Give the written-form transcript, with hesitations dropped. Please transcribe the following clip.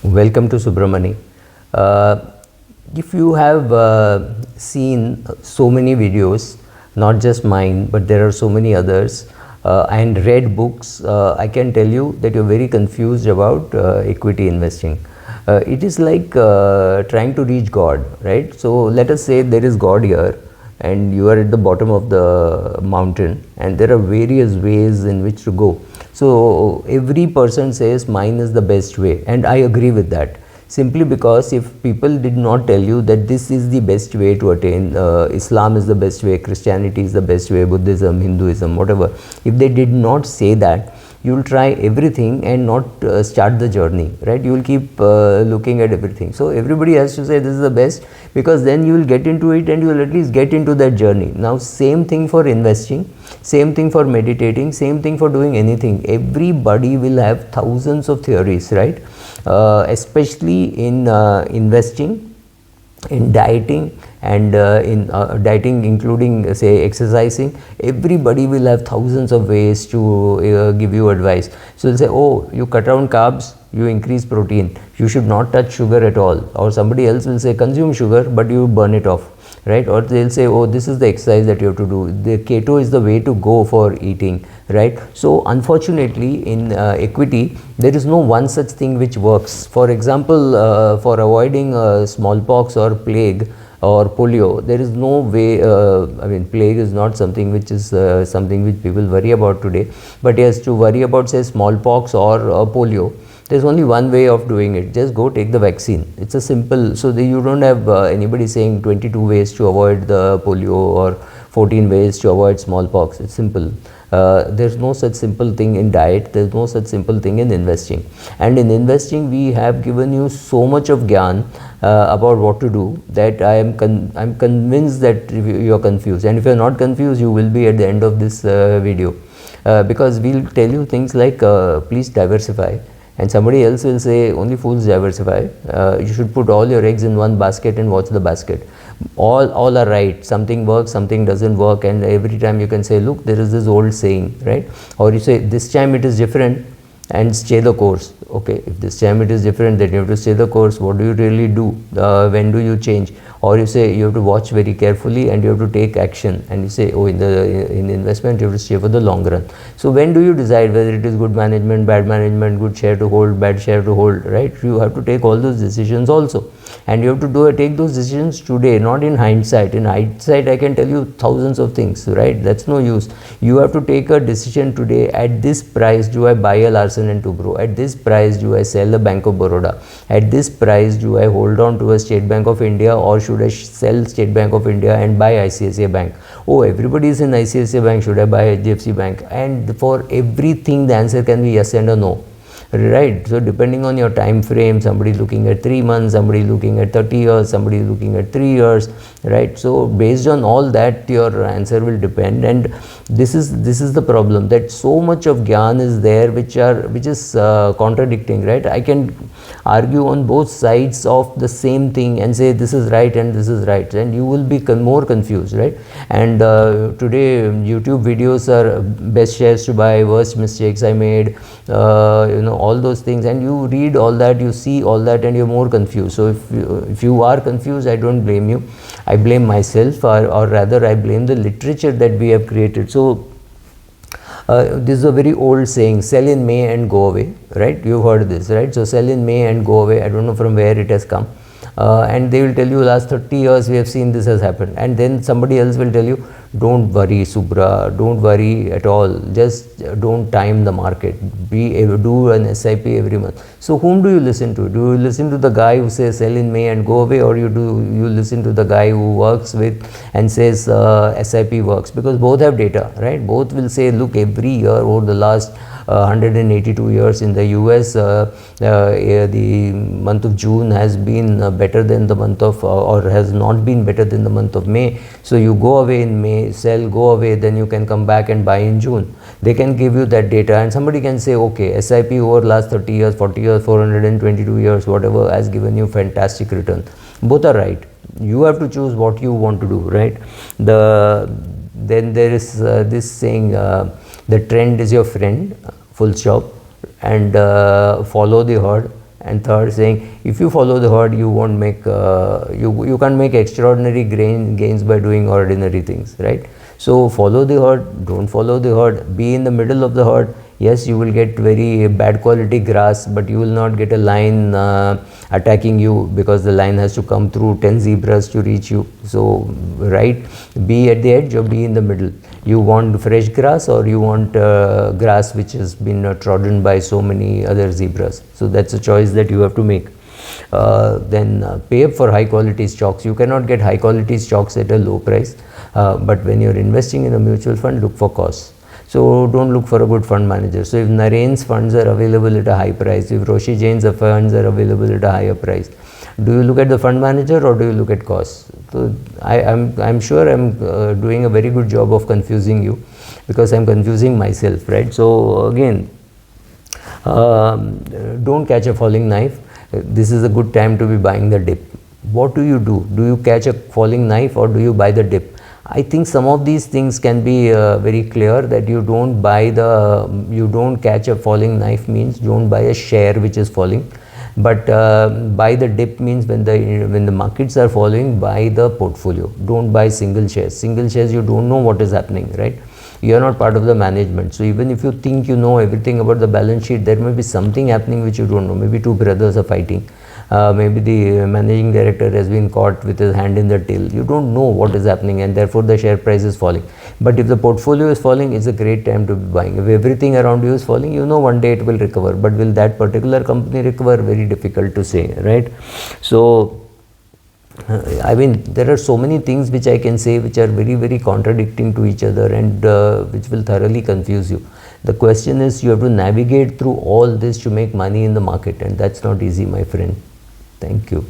Welcome to Subramani. Uh, if you have seen so many videos, not just mine, but there are so many others, and read books, I can tell you that you're very confused about equity investing. It is like trying to reach God, right? So let us say there is God here, and you are at the bottom of the mountain, and there are various ways in which to go. So every person says mine is the best way, and I agree with that, simply because if people did not tell you that this is the best way to attain, Islam is the best way, Christianity is the best way, Buddhism, Hinduism, whatever, if they did not say that, you will try everything and not start the journey, right? You will keep looking at everything. So everybody has to say this is the best, because then you will get into it and you will at least get into that journey. Now same thing for investing, same thing for meditating, same thing for doing anything. Everybody will have thousands of theories, right? Especially in investing, in dieting, and in dieting including say exercising. Everybody will have thousands of ways to give you advice. So they'll say, oh, you cut down carbs, you increase protein, you should not touch sugar at all. Or somebody else will say, consume sugar but you burn it off, right? Or they'll say, oh, this is the exercise that you have to do, the keto is the way to go for eating, right? So unfortunately in equity there is no one such thing which works. For example, for avoiding smallpox or plague or polio, there is no way. I mean, plague is not something which is something which people worry about today, but yes, to worry about say smallpox or polio, there's only one way of doing it. Just go take the vaccine. It's a simple, so you don't have anybody saying 22 ways to avoid the polio or 14 ways to avoid smallpox. It's simple. There's no such simple thing in diet, there's no such simple thing in investing. And in investing we have given you so much of gyan about what to do, that I'm convinced that you're confused, and if you're not confused you will be at the end of this video, because we'll tell you things like please diversify, and somebody else will say only fools diversify, you should put all your eggs in one basket and watch the basket. All are right, something works, something doesn't work, and every time you can say, look, there is this old saying, right? Or you say this time it is different and stay the course. Okay, if this time it is different, then you have to stay the course. What do you really do? When do you change? Or you say you have to watch very carefully and you have to take action, and you say, oh, in investment you have to stay for the long run. So when do you decide whether it is good management, bad management, good share to hold, bad share to hold, right? You have to take all those decisions also, and you have to take those decisions today, not in hindsight. In hindsight I can tell you thousands of things, right? That's no use. You have to take a decision today. At this price do I buy a Larsen and Toubro? At this price do I sell a Bank of Baroda? At this price do I hold on to a State Bank of India, or should I sell State Bank of India and buy ICICI Bank? Oh, everybody is in ICICI Bank, should I buy HDFC Bank? And for everything the answer can be yes and a no, right? So depending on your time frame, somebody looking at 3 months, somebody looking at 30 years, somebody looking at 3 years, right? So based on all that your answer will depend. And this is the problem, that so much of gyan is there which is contradicting, right? I can argue on both sides of the same thing and say this is right and this is right, and you will be more confused, right? And today YouTube videos are best shares to buy, worst mistakes I made, you know, all those things, and you read all that, you see all that, and you're more confused. So if you are confused, I don't blame you, I blame myself, or rather I blame the literature that we have created. So this is a very old saying, sell in May and go away, right? You've heard this, right? So sell in May and go away. I don't know from where it has come, and they will tell you last 30 years we have seen this has happened. And then somebody else will tell you, don't worry Subra, don't worry at all, just don't time the market, do an SIP every month. So whom do you listen to? Do you listen to the guy who says sell in May and go away, or you listen to the guy who works with and says SIP works? Because both have data, right? Both will say, look, every year over the last 182 years in the US, the month of June has been better than the month of, or has not been better than the month of May. So you go away in May, sell, go away, then you can come back and buy in June. They can give you that data, and somebody can say, okay, SIP over last 30 years, 40 years, 422 years, whatever, has given you fantastic return. Both are right. You have to choose what you want to do, right? Then there is this saying, the trend is your friend, full stop, and follow the herd, and third saying if you follow the herd you won't make you can't make extraordinary gains by doing ordinary things, right? So follow the herd, don't follow the herd, be in the middle of the herd. Yes, you will get very bad quality grass, but you will not get a lion attacking you, because the lion has to come through 10 zebras to reach you. So right, be at the edge or be in the middle. You want fresh grass or you want grass which has been trodden by so many other zebras. So that's a choice that you have to make. Then pay up for high quality stocks. You cannot get high quality stocks at a low price, but when you're investing in a mutual fund, look for costs. So don't look for a good fund manager. So if Naren's funds are available at a high price, if Roshi Jain's funds are available at a higher price, do you look at the fund manager or do you look at costs? So I'm sure I'm doing a very good job of confusing you, because I'm confusing myself, right? So again, don't catch a falling knife. This is a good time to be buying the dip. What do? Do you catch a falling knife or do you buy the dip? I think some of these things can be very clear, that you don't catch a falling knife means don't buy a share which is falling, but buy the dip means when the markets are falling, buy the portfolio. Don't buy single shares. Single shares, you don't know what is happening, right? You are not part of the management. So even if you think you know everything about the balance sheet, there may be something happening which you don't know. Maybe two brothers are fighting. Maybe the managing director has been caught with his hand in the till. You don't know what is happening, and therefore the share price is falling. But if the portfolio is falling, it's a great time to be buying. If everything around you is falling, you know one day it will recover. But will that particular company recover? Very difficult to say, right? So I mean, there are so many things which I can say which are very, very contradicting to each other, and which will thoroughly confuse you. The question is, you have to navigate through all this to make money in the market, and that's not easy, my friend. Thank you.